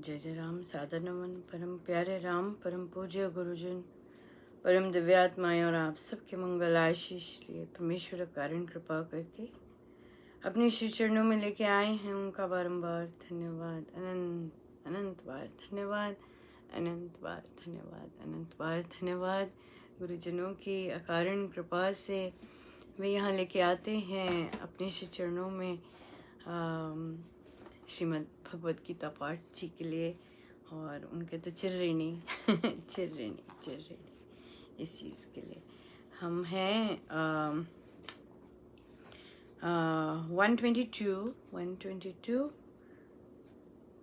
जय जय राम। सादर नमन परम प्यारे राम, परम पूज्य गुरुजन, परम दिव्यात्माएं और आप सबके मंगल आशीष लिए परमेश्वर कारण कृपा करके अपने श्री चरणों में लेके आए हैं। उनका बारंबार धन्यवाद, अनंत अनंत बार धन्यवाद, अनंत बार धन्यवाद, अनंत बार धन्यवाद। गुरुजनों की अकारण कृपा से वे यहाँ लेके आते हैं अपने श्री चरणों में श्रीमद् भगवद गीता पाठ जी के लिए, और उनके तो चिर्रिणी चिर्रिणी इस चीज़ के लिए हम हैं 122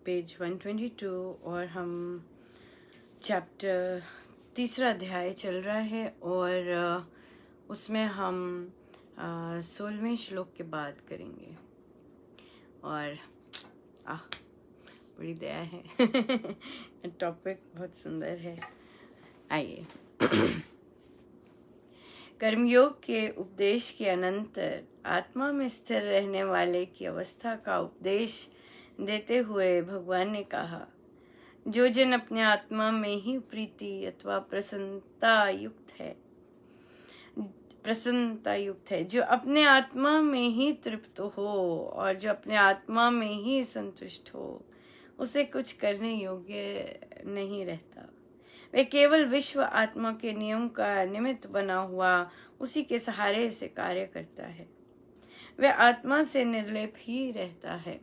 पेज 122, और हम चैप्टर तीसरा अध्याय चल रहा है, और उसमें हम 16वें श्लोक के बाद करेंगे। और बड़ी दया है टॉपिक बहुत सुंदर है। आइए कर्मयोग के उपदेश के अनंतर आत्मा में स्थिर रहने वाले की अवस्था का उपदेश देते हुए भगवान ने कहा, जो जन अपने आत्मा में ही प्रीति अथवा प्रसन्नता युक्त है, जो अपने आत्मा में ही तृप्त हो और जो अपने आत्मा में ही संतुष्ट हो, उसे कुछ करने योग्य नहीं रहता। वे केवल विश्व आत्मा के नियम का निमित्त बना हुआ उसी के सहारे से कार्य करता है। वह आत्मा से निर्लेप ही रहता है।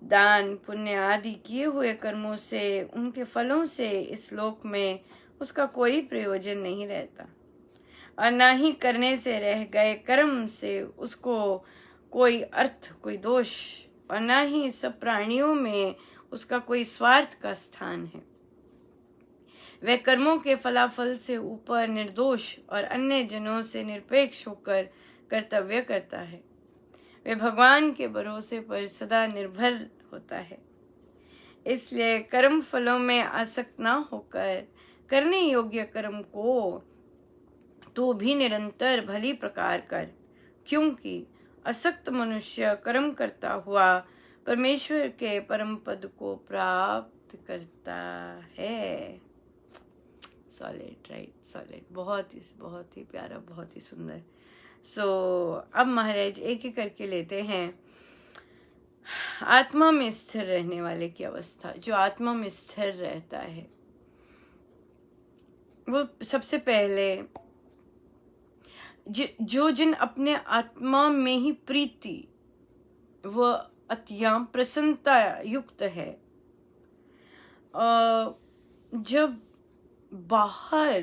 दान पुण्य आदि किए हुए कर्मों से, उनके फलों से इस लोक में उसका कोई प्रयोजन नहीं रहता, और न ही करने से रह गए कर्म से उसको कोई अर्थ, कोई दोष, और न ही सब प्राणियों में उसका कोई स्वार्थ का स्थान है। वह कर्मों के फलाफल से ऊपर निर्दोष और अन्य जनों से निरपेक्ष होकर कर्तव्य करता है। वह भगवान के भरोसे पर सदा निर्भर होता है। इसलिए कर्म फलों में आसक्त न होकर करने योग्य कर्म को तो भी निरंतर भली प्रकार कर, क्योंकि असक्त मनुष्य कर्म करता हुआ परमेश्वर के परम पद को प्राप्त करता है। सॉलिड, राइट, सॉलिड, बहुत ही प्यारा, बहुत ही सुंदर। अब महाराज एक एक करके लेते हैं। आत्मा में स्थिर रहने वाले की अवस्था, जो आत्मा में स्थिर रहता है, वो सबसे पहले जो जिन अपने आत्मा में ही प्रीति व अत्यंत प्रसन्नता युक्त है, जब बाहर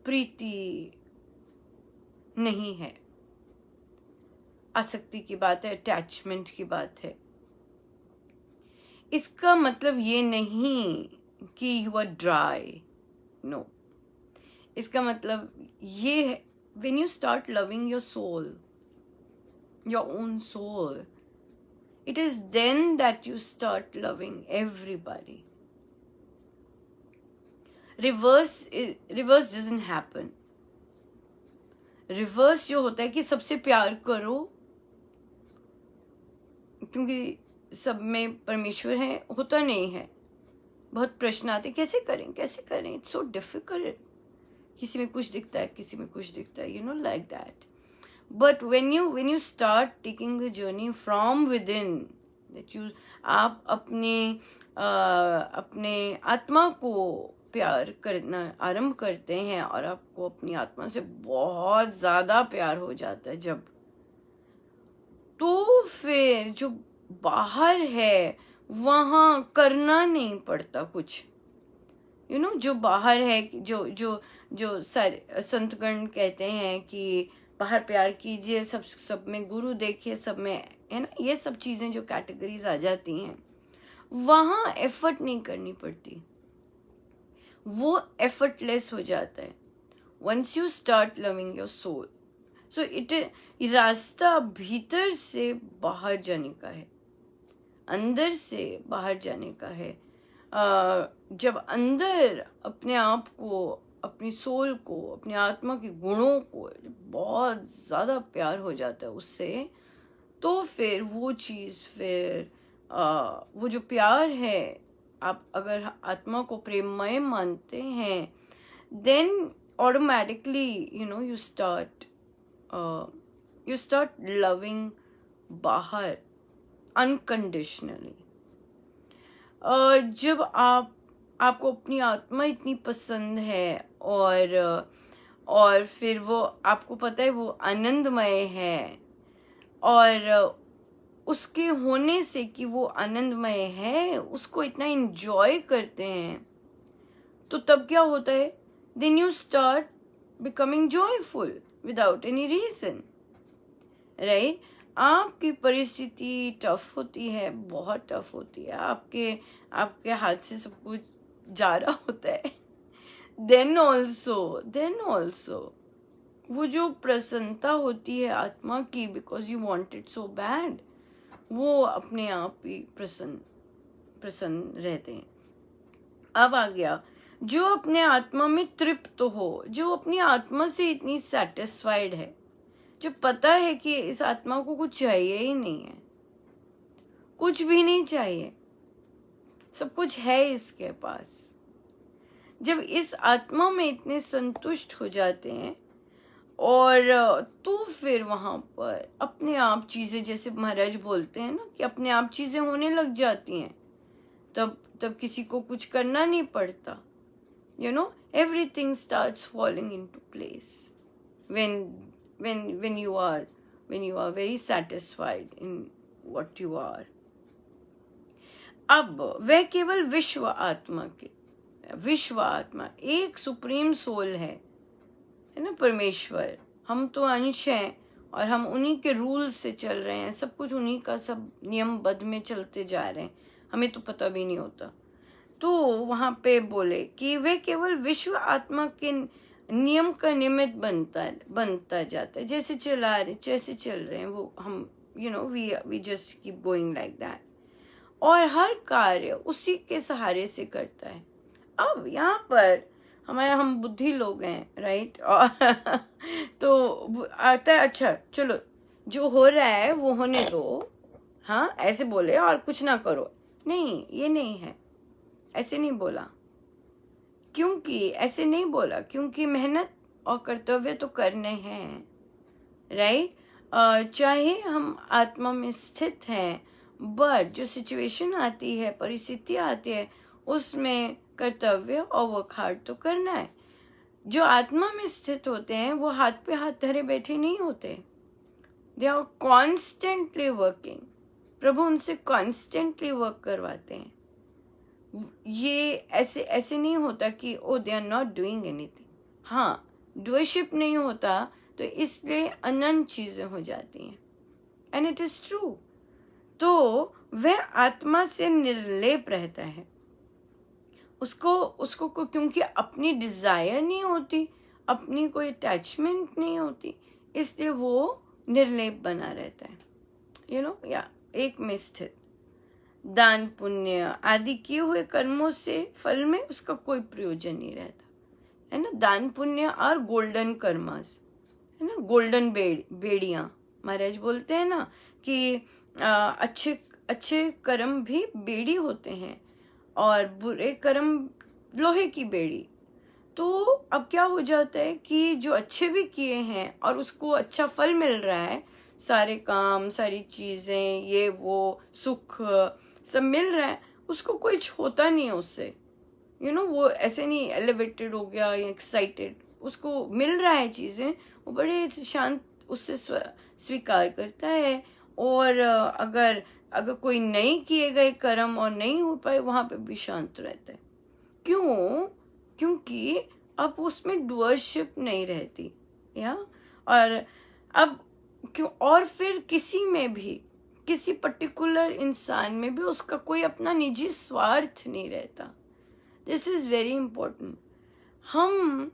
प्रीति नहीं है, आसक्ति की बात है, अटैचमेंट की बात है, इसका मतलब ये नहीं कि यू आर ड्राई, नो। इसका मतलब ये है, when you start loving your soul, your own soul, it is then that you start loving everybody. Reverse doesn't happen. Reverse जो होता है कि सबसे प्यार करो क्योंकि सब में परमेश्वर है, होता नहीं है। बहुत प्रश्न आते, कैसे करें, इट्स सो डिफिकल्ट। किसी में कुछ दिखता है, किसी में कुछ दिखता है, like that. But when you start taking the journey from within, that you आप अपने आत्मा को प्यार करना आरंभ करते हैं, और आपको अपनी आत्मा से बहुत ज्यादा प्यार हो जाता है जब, तो फिर जो बाहर है वहां करना नहीं पड़ता कुछ। जो बाहर है, जो संतगण कहते हैं कि बाहर प्यार कीजिए, सब में गुरु देखिए, सब में है ना, ये सब चीजें जो कैटेगरीज आ जाती हैं, वहां एफर्ट नहीं करनी पड़ती, वो एफर्टलेस हो जाता है once you start loving your soul. So रास्ता भीतर से बाहर जाने का है, अंदर से बाहर जाने का है। जब अंदर अपने आप को, अपनी सोल को, अपनी आत्मा के गुणों को बहुत ज़्यादा प्यार हो जाता है उससे, तो फिर वो चीज़ फिर वो जो प्यार है, आप अगर आत्मा को प्रेममय मानते हैं, then automatically you start loving बाहर अनकंडीशनली। जब आपको अपनी आत्मा इतनी पसंद है और फिर वो आपको पता है वो आनंदमय है, और उसके होने से कि वो आनंदमय है उसको इतना एंजॉय करते हैं, तो तब क्या होता है, then you start becoming joyful without any reason, right. आपकी परिस्थिति टफ होती है, बहुत टफ होती है, आपके हाथ से सब कुछ जा रहा होता है, देन ऑल्सो वो जो प्रसन्नता होती है आत्मा की, because you want it so bad, वो अपने आप ही प्रसन्न रहते हैं। अब आ गया जो अपने आत्मा में तृप्त हो, जो अपनी आत्मा से इतनी सेटिस्फाइड है, जो पता है कि इस आत्मा को कुछ चाहिए ही नहीं है, कुछ भी नहीं चाहिए, सब कुछ है इसके पास। जब इस आत्मा में इतने संतुष्ट हो जाते हैं, और तो फिर वहां पर अपने आप चीजें, जैसे महाराज बोलते हैं ना कि अपने आप चीजें होने लग जाती हैं, तब किसी को कुछ करना नहीं पड़ता, everything starts falling into place when you are very satisfied in what you are। अब वह केवल विश्व आत्मा एक सुप्रीम सोल है ना, परमेश्वर। हम तो अंश हैं और हम उन्हीं के रूल से चल रहे हैं, सब कुछ उन्हीं का, सब नियमबद्ध में चलते जा रहे हैं, हमें तो पता भी नहीं होता। तो वहां पे बोले कि वे केवल विश्व आत्मा के नियम का निमित्त बनता जाता है, जैसे चल रहे हैं वो, हम we just keep going like that, और हर कार्य उसी के सहारे से करता है। अब यहाँ पर हम बुद्धि लोग हैं, राइट, और तो आता है, अच्छा चलो जो हो रहा है वो होने दो, हाँ ऐसे बोले, और कुछ ना करो, नहीं, ये नहीं है, ऐसे नहीं बोला। ऐसे नहीं बोला क्योंकि मेहनत और कर्तव्य तो करने हैं, राइट। चाहे हम आत्मा में स्थित हैं, बट जो सिचुएशन आती है, परिस्थिति आती है, उसमें कर्तव्य और वर्क हार्ड तो करना है। जो आत्मा में स्थित होते हैं वो हाथ पे हाथ धरे बैठे नहीं होते, दे आर कॉन्स्टेंटली वर्किंग। प्रभु उनसे कॉन्स्टेंटली वर्क करवाते हैं। ये ऐसे नहीं होता कि oh they are not doing anything. हाँ, डूअरशिप नहीं होता तो इसलिए अनंत चीजें हो जाती हैं, एंड इट इज ट्रू। तो वह आत्मा से निर्लेप रहता है, उसको क्योंकि अपनी डिजायर नहीं होती, अपनी कोई अटैचमेंट नहीं होती, इसलिए वो निर्लेप बना रहता है, या एक में स्थित। दान पुण्य आदि किए हुए कर्मों से फल में उसका कोई प्रयोजन नहीं रहता, है ना। दान पुण्य और गोल्डन कर्मास, है ना, गोल्डन बेड़ियां। महाराज बोलते हैं ना कि अच्छे कर्म भी बेड़ी होते हैं और बुरे कर्म लोहे की बेड़ी। तो अब क्या हो जाता है कि जो अच्छे भी किए हैं और उसको अच्छा फल मिल रहा है, सारे काम, सारी चीजें, ये वो सुख सब मिल रहा है, उसको कुछ होता नहीं है उससे, वो ऐसे नहीं एलिवेटेड हो गया या एक्साइटेड, उसको मिल रहा है चीजें, वो बड़े शांत उससे स्वीकार करता है। और अगर कोई नहीं किए गए कर्म और नहीं हो पाए, वहां पे भी शांत रहता है। क्योंकि अब उसमें डुअरशिप नहीं रहती, या और अब और फिर किसी पर्टिकुलर इंसान में भी उसका कोई अपना निजी स्वार्थ नहीं रहता। This is very important. हम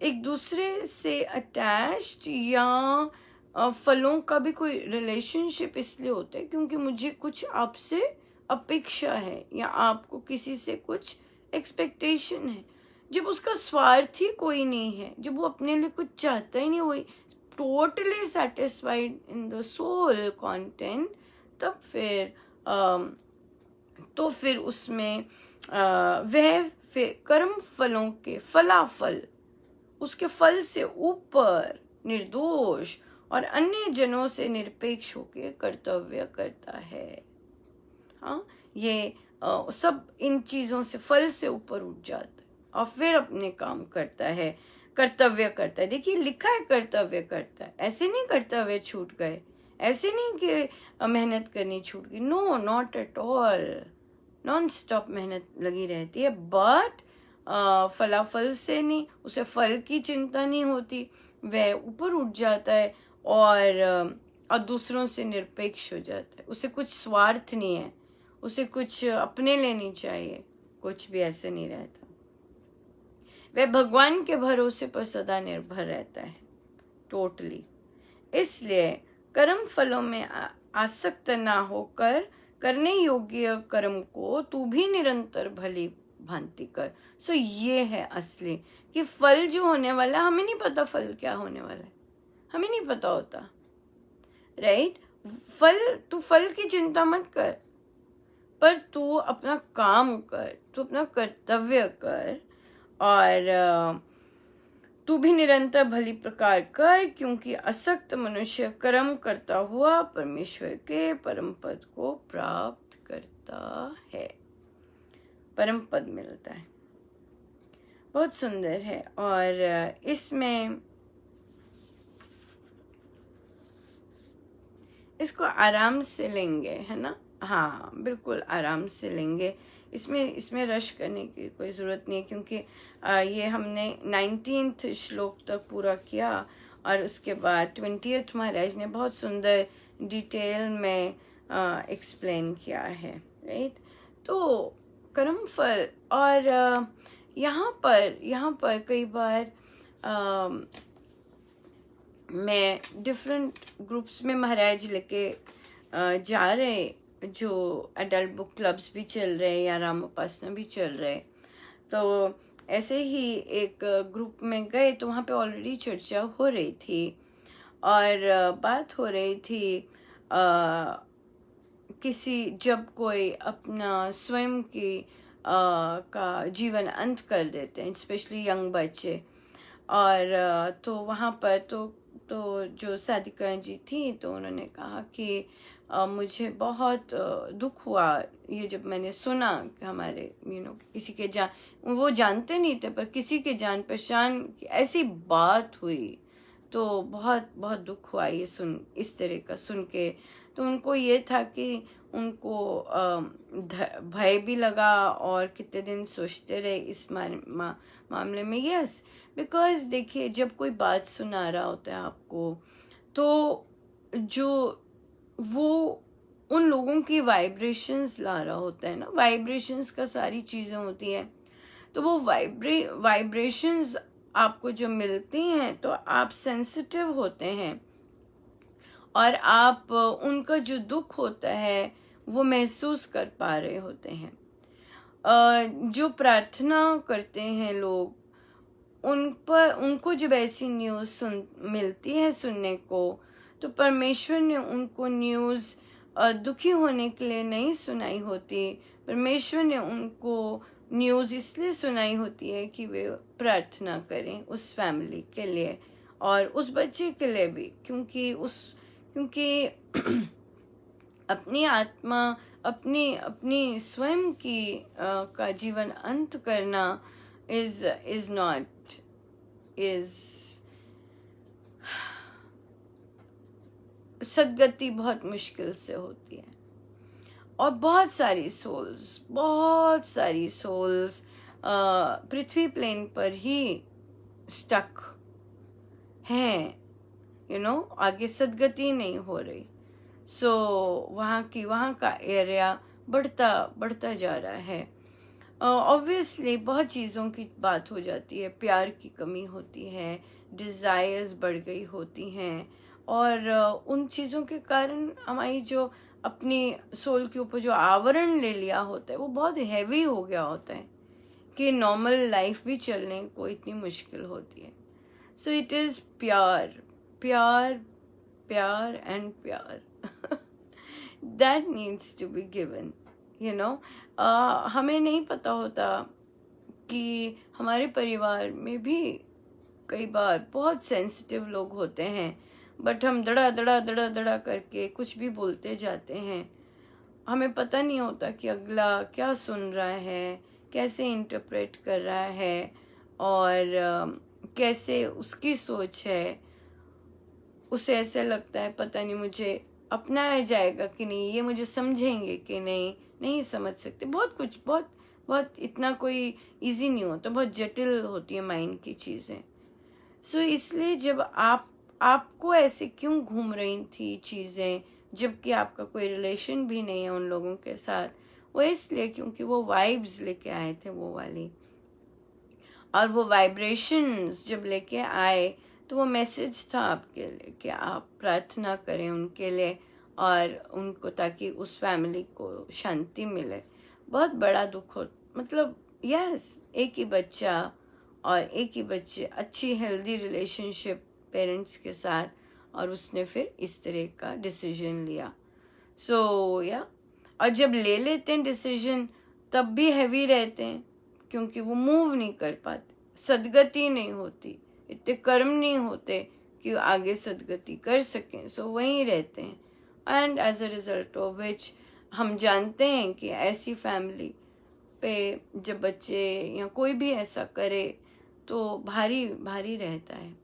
एक दूसरे से अटैच्ड या फलों का भी कोई रिलेशनशिप इसलिए होता है क्योंकि मुझे कुछ आपसे अपेक्षा है या आपको किसी से कुछ एक्सपेक्टेशन है। जब उसका स्वार्थ ही कोई नहीं है, जब वो अपने लिए कुछ चाहता ही नहीं, वही totally satisfied in the soul content, तब फिर तो फिर उसमें वह फिर कर्म फलों के फलाफल, उसके फल से ऊपर निर्दोष और अन्य जनों से निरपेक्ष होकर कर्तव्य करता है। हाँ, ये सब इन चीजों से, फल से ऊपर उठ जाता है और फिर अपने काम करता है, कर्तव्य करता है। देखिए लिखा है कर्तव्य करता है, ऐसे नहीं कर्तव्य छूट गए, ऐसे नहीं कि मेहनत करनी छूट गई, no, not at all. Non stop मेहनत लगी रहती है, बट फलाफल से नहीं, उसे फल की चिंता नहीं होती, वह ऊपर उठ जाता है और दूसरों से निरपेक्ष हो जाता है। उसे कुछ स्वार्थ नहीं है, उसे कुछ अपने लिए नहीं चाहिए, कुछ भी ऐसे नहीं रहता। वह भगवान के भरोसे पर सदा निर्भर रहता है, टोटली। इसलिए कर्म फलों में आसक्त ना होकर करने योग्य कर्म को तू भी निरंतर भली भांति कर। सो ये है असली कि फल जो होने वाला, हमें नहीं पता फल क्या होने वाला है, हमें नहीं पता होता, राइट। तू फल की चिंता मत कर, पर तू अपना काम कर, तू अपना कर्तव्य कर और तू भी निरंतर भली प्रकार कर, क्योंकि असक्त मनुष्य कर्म करता हुआ परमेश्वर के परम पद को प्राप्त करता है, परम पद मिलता है। बहुत सुंदर है। और इसमें इसको आराम से लेंगे, है ना, हाँ बिल्कुल आराम से लेंगे। इसमें रश करने की कोई ज़रूरत नहीं है, क्योंकि ये हमने 19th श्लोक तक पूरा किया और उसके बाद 20th महाराज ने बहुत सुंदर डिटेल में एक्सप्लेन किया है, राइट। तो कर्म फल, और यहाँ पर कई बार मैं डिफरेंट ग्रुप्स में महाराज लेके जा रहे, जो एडल्ट बुक क्लब्स भी चल रहे या राम उपासना भी चल रहे, तो ऐसे ही एक ग्रुप में गए तो वहाँ पे ऑलरेडी चर्चा हो रही थी और बात हो रही थी जब कोई अपना स्वयं की का जीवन अंत कर देते हैं, स्पेशली यंग बच्चे, और तो वहाँ पर तो जो साधिका जी थी, तो उन्होंने कहा कि मुझे बहुत दुख हुआ ये जब मैंने सुना कि हमारे किसी के वो जानते नहीं थे, पर किसी के जान पहचान की ऐसी बात हुई, तो बहुत बहुत दुख हुआ ये इस तरह का सुन के। तो उनको ये था कि उनको भय भी लगा और कितने दिन सोचते रहे इस मामले में। यस, बिकॉज देखिए जब कोई बात सुना रहा होता है आपको, तो जो वो उन लोगों की वाइब्रेशंस ला रहा होता है ना, वाइब्रेशंस का सारी चीज़ें होती हैं, तो वो वाइब्रेशंस आपको जो मिलती हैं तो आप सेंसिटिव होते हैं और आप उनका जो दुख होता है वो महसूस कर पा रहे होते हैं। जो प्रार्थना करते हैं लोग, उनको जब ऐसी न्यूज़ मिलती है सुनने को, तो परमेश्वर ने उनको न्यूज़ दुखी होने के लिए नहीं सुनाई होती। परमेश्वर ने उनको न्यूज़ इसलिए सुनाई होती है कि वे प्रार्थना करें उस फैमिली के लिए और उस बच्चे के लिए भी, क्योंकि अपनी आत्मा, अपनी स्वयं की का जीवन अंत करना सदगति बहुत मुश्किल से होती है। और बहुत सारी सोल्स पृथ्वी प्लेन पर ही स्टक हैं, आगे सदगति नहीं हो रही। सो वहाँ का एरिया बढ़ता जा रहा है। ऑब्वियसली बहुत चीज़ों की बात हो जाती है, प्यार की कमी होती है, डिज़ायर्स बढ़ गई होती हैं, और उन चीज़ों के कारण हमारी जो अपनी सोल के ऊपर जो आवरण ले लिया होता है वो बहुत हैवी हो गया होता है कि नॉर्मल लाइफ भी चलने को इतनी मुश्किल होती है। सो इट इज़ प्यार एंड प्यार that needs to be given, you know. हमें नहीं पता होता कि हमारे परिवार में भी कई बार बहुत सेंसिटिव लोग होते हैं, बट हम दड़ा दड़ा दड़ा दड़ा करके कुछ भी बोलते जाते हैं। हमें पता नहीं होता कि अगला क्या सुन रहा है, कैसे इंटरप्रेट कर रहा है, और कैसे उसकी सोच है। उसे ऐसे लगता है पता नहीं मुझे अपनाया जाएगा कि नहीं, ये मुझे समझेंगे कि नहीं, नहीं समझ सकते। बहुत कुछ, बहुत बहुत इतना कोई इजी नहीं होता, बहुत जटिल होती है माइंड की चीज़ें। सो इसलिए जब आपको ऐसे क्यों घूम रही थी चीज़ें, जबकि आपका कोई रिलेशन भी नहीं है उन लोगों के साथ, वो इसलिए क्योंकि वो वाइब्स लेके आए थे वो वाली, और वो वाइब्रेशंस जब लेके आए तो वो मैसेज था आपके लिए कि आप प्रार्थना करें उनके लिए और उनको, ताकि उस फैमिली को शांति मिले। बहुत बड़ा दुख हो, मतलब यस, एक ही बच्चा और एक ही बच्चे, अच्छी हेल्दी रिलेशनशिप पेरेंट्स के साथ, और उसने फिर इस तरह का डिसीजन लिया। सो या, और जब ले लेते हैं डिसीजन तब भी हैवी रहते हैं, क्योंकि वो मूव नहीं कर पाते, सदगति नहीं होती, इतने कर्म नहीं होते कि आगे सदगति कर सकें। सो वहीं रहते हैं, and as a result of which हम जानते हैं कि ऐसी फैमिली पे जब बच्चे या कोई भी ऐसा करे तो भारी भारी रहता है।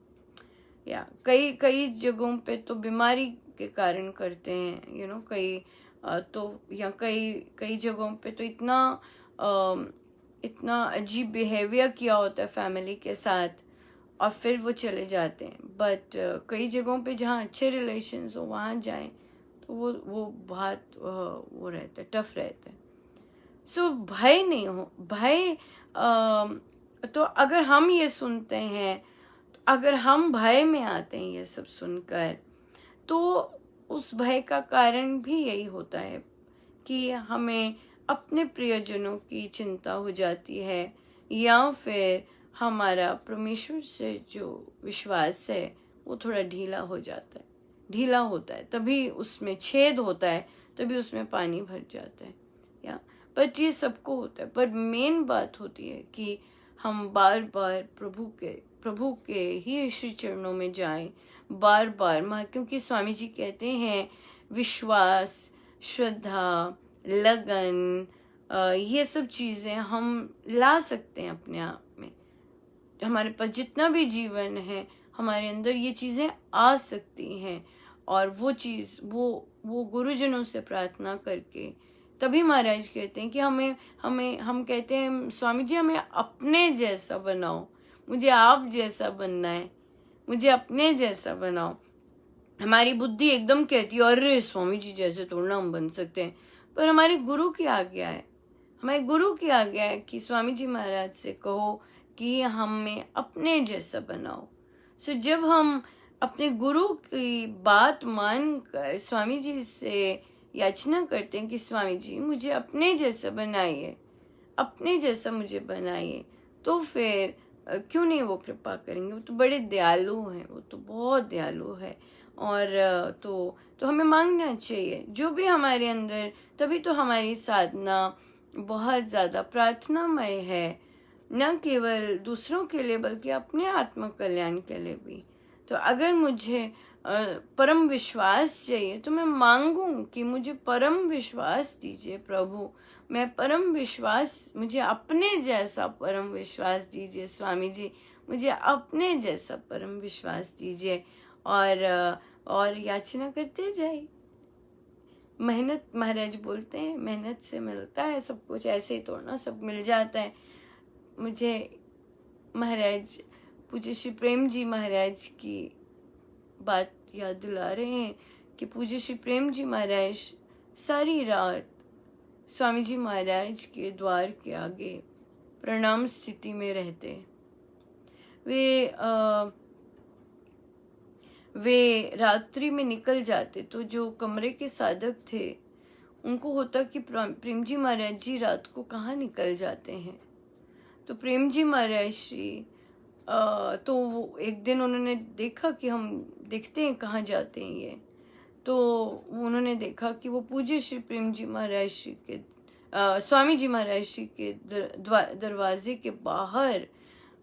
या कई कई जगहों पे तो बीमारी के कारण करते हैं, यू नो, तो या कई कई जगहों पे तो इतना अजीब बिहेवियर किया होता है फैमिली के साथ, और फिर वो चले जाते हैं। बट कई जगहों पे जहाँ अच्छे रिलेशंस हो वहाँ जाएं तो वो बहुत वो रहता है, टफ रहता है। सो भय नहीं हो, भय तो अगर हम ये सुनते हैं, अगर हम भय में आते हैं ये सब सुनकर, तो उस भय का कारण भी यही होता है कि हमें अपने प्रियजनों की चिंता हो जाती है, या फिर हमारा परमेश्वर से जो विश्वास है वो थोड़ा ढीला हो जाता है, ढीला होता है, तभी उसमें छेद होता है, तभी उसमें पानी भर जाता है। या बट ये सबको होता है, पर मेन बात होती है कि हम बार बार प्रभु के ही श्री चरणों में जाएं, बार बार क्योंकि स्वामी जी कहते हैं विश्वास, श्रद्धा, लगन, ये सब चीज़ें हम ला सकते हैं अपने आप में। हमारे पास जितना भी जीवन है, हमारे अंदर ये चीज़ें आ सकती हैं, और वो चीज़ वो गुरुजनों से प्रार्थना करके, तभी महाराज कहते हैं कि हम कहते हैं स्वामी जी हमें अपने जैसा बनाओ, मुझे आप जैसा बनना है, मुझे अपने जैसा बनाओ। हमारी बुद्धि एकदम कहती है अरे स्वामी जी जैसे थोड़ा हम बन सकते हैं, पर हमारे गुरु की आज्ञा है, हमारे गुरु की आज्ञा है कि स्वामी जी महाराज से कहो कि हमें अपने जैसा बनाओ। सो जब हम अपने गुरु की बात मानकर स्वामी जी से याचना करते हैं कि स्वामी जी मुझे अपने जैसा बनाइए, अपने जैसा मुझे बनाइए, तो फिर क्यों नहीं वो कृपा करेंगे। वो तो बड़े दयालु हैं, वो तो बहुत दयालु है। और तो हमें मांगना चाहिए जो भी हमारे अंदर, तभी तो हमारी साधना बहुत ज़्यादा प्रार्थनामय है, न केवल दूसरों के लिए बल्कि अपने आत्म कल्याण के लिए भी। तो अगर मुझे परम विश्वास चाहिए तो मैं मांगूं कि मुझे परम विश्वास दीजिए प्रभु, मैं परम विश्वास, मुझे अपने जैसा परम विश्वास दीजिए स्वामी जी, मुझे अपने जैसा परम विश्वास दीजिए। और याचना करते जाइए। मेहनत, महाराज बोलते हैं मेहनत से मिलता है सब कुछ, ऐसे ही थोड़ा सब मिल जाता है। मुझे महाराज पूज्य श्री प्रेम जी महाराज की बात याद दिला रहे हैं कि पूज्य श्री प्रेम जी महाराज सारी रात स्वामी जी महाराज के द्वार के आगे प्रणाम स्थिति में रहते। वे रात्रि में निकल जाते तो जो कमरे के साधक थे उनको होता कि प्रेम जी महाराज जी रात को कहाँ निकल जाते हैं। तो प्रेम जी महाराज श्री तो एक दिन उन्होंने देखा कि हम देखते हैं कहाँ जाते हैं ये, तो उन्होंने देखा कि वो पूज्य श्री प्रेम जी महाराज जी के स्वामी जी महाराज जी के दरवाजे के बाहर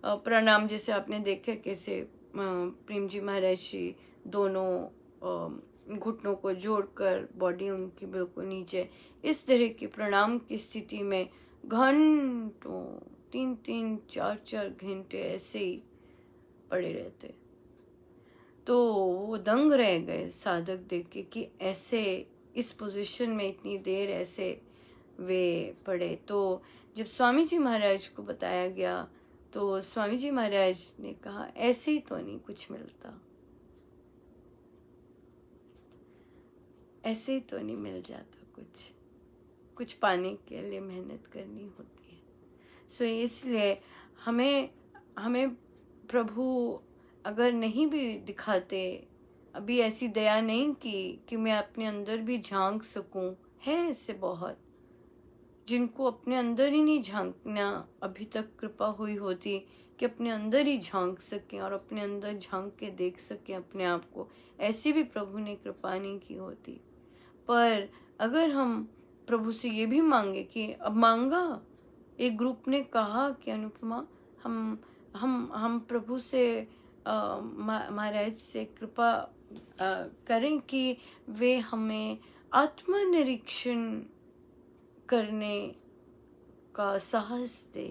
प्रणाम, जैसे आपने देखा कैसे प्रेम जी महाराज जी दोनों घुटनों को जोड़कर बॉडी उनकी बिल्कुल नीचे, इस तरह की प्रणाम की स्थिति में घंटों 3-3 4-4 घंटे ऐसे ही पड़े रहते। तो वो दंग रह गए साधक देख के कि ऐसे इस पोजीशन में इतनी देर ऐसे वे पड़े। तो जब स्वामी जी महाराज को बताया गया तो स्वामी जी महाराज ने कहा ऐसे ही तो नहीं कुछ मिलता, ऐसे ही तो नहीं मिल जाता, कुछ पाने के लिए मेहनत करनी होती है। सो इसलिए हमें हमें प्रभु अगर नहीं भी दिखाते, अभी ऐसी दया नहीं की कि मैं अपने अंदर भी झांक सकूं, है ऐसे बहुत जिनको अपने अंदर ही नहीं झांकना अभी तक कृपा हुई होती कि अपने अंदर ही झांक सकें और अपने अंदर झांक के देख सकें अपने आप को, ऐसी भी प्रभु ने कृपा नहीं की होती। पर अगर हम प्रभु से ये भी मांगे कि अब मांगा, एक ग्रुप ने कहा कि अनुपमा हम प्रभु से महाराज से कृपा करें कि वे हमें आत्मनिरीक्षण करने का साहस दे,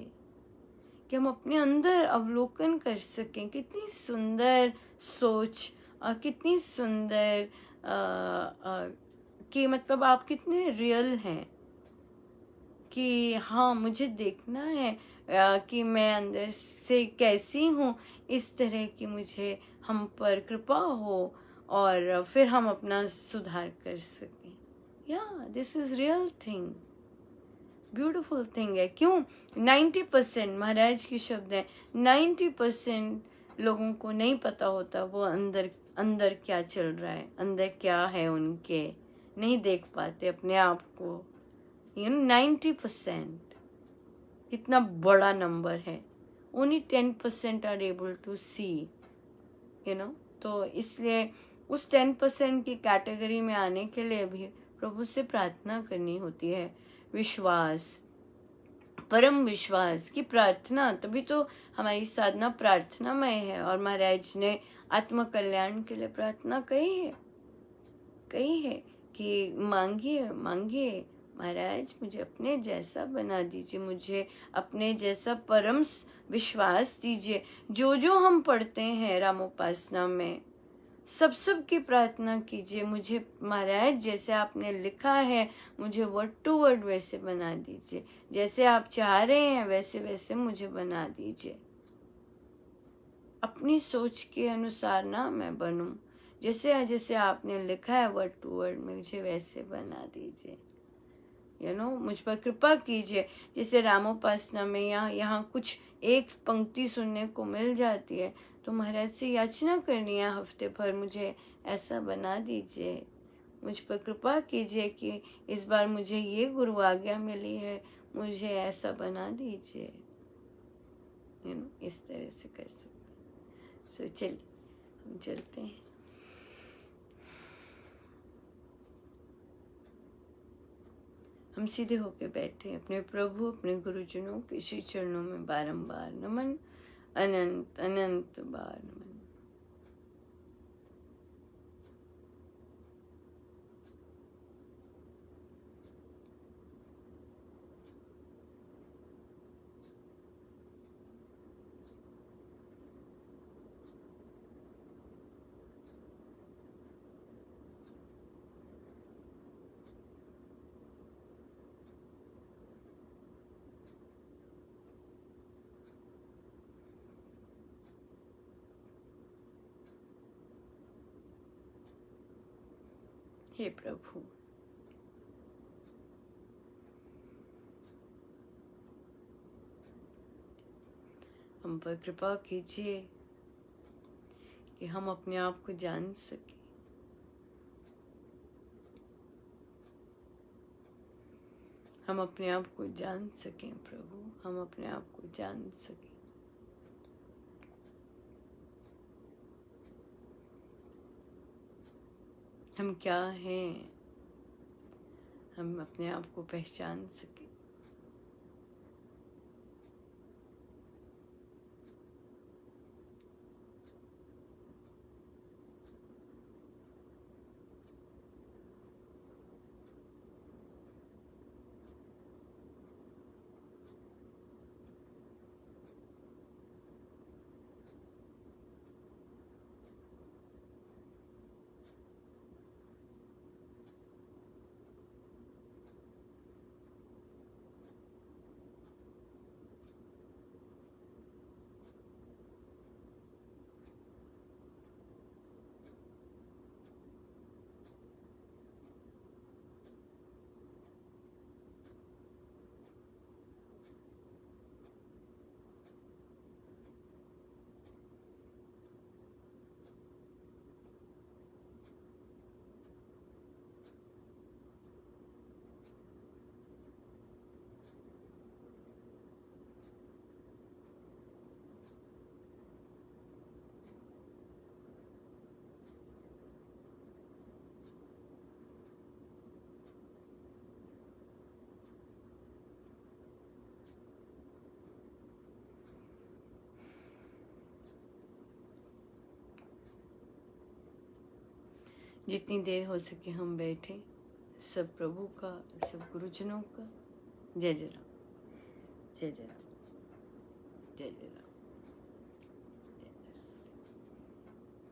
कि हम अपने अंदर अवलोकन कर सकें कितनी सुंदर सोच और कितनी सुंदर कि मतलब आप कितने रियल हैं, कि हाँ मुझे देखना है कि मैं अंदर से कैसी हूँ, इस तरह की मुझे हम पर कृपा हो और फिर हम अपना सुधार कर सकें। या this is real thing, beautiful thing है। क्यों 90% महाराज के शब्द हैं, 90% लोगों को नहीं पता होता वो अंदर अंदर क्या चल रहा है, अंदर क्या है, उनके नहीं देख पाते अपने आप को। 90% कितना बड़ा नंबर है, ओनली 10% आर एबल टू सी, तो इसलिए उस 10% की कैटेगरी में आने के लिए भी प्रभु से प्रार्थना करनी होती है, विश्वास, परम विश्वास की प्रार्थना, तभी तो हमारी साधना प्रार्थनामय है। और महाराज ने आत्म कल्याण के लिए प्रार्थना कही है कि मांगिए मांगिए महाराज मुझे अपने जैसा बना दीजिए, मुझे अपने जैसा परम विश्वास दीजिए। जो हम पढ़ते हैं रामोपासना में सब की प्रार्थना कीजिए, मुझे महाराज जैसे आपने लिखा है मुझे वर्ड टू वर्ड वैसे बना दीजिए, जैसे आप चाह रहे हैं वैसे वैसे मुझे बना दीजिए, अपनी सोच के अनुसार ना मैं बनूं, जैसे जैसे आपने लिखा है वर्ड टू वर्ड मुझे वैसे बना दीजिए, मुझ पर कृपा कीजिए। जैसे रामोपासना में यहाँ कुछ एक पंक्ति सुनने को मिल जाती है तो महाराज से याचना करनी है हफ्ते भर, मुझे ऐसा बना दीजिए, मुझ पर कृपा कीजिए कि इस बार मुझे ये गुरु आज्ञा मिली है, मुझे ऐसा बना दीजिए, इस तरह से कर सकते। सो चलिए हम चलते हैं। हम सीधे होके बैठे अपने प्रभु अपने गुरुजनों के श्री चरणों में बारंबार नमन, अनंत अनंत बार नमन। हे प्रभु हम पर कृपा कीजिए कि हम अपने आप को जान सके, हम अपने आप को जान सकें प्रभु, हम अपने आप को जान सकें। हम क्या हैं, हम अपने आप को पहचान सके। जितनी देर हो सके हम बैठे, सब प्रभु का, सब गुरुजनों का। जय जय राम, जय जय राम, जय जय राम।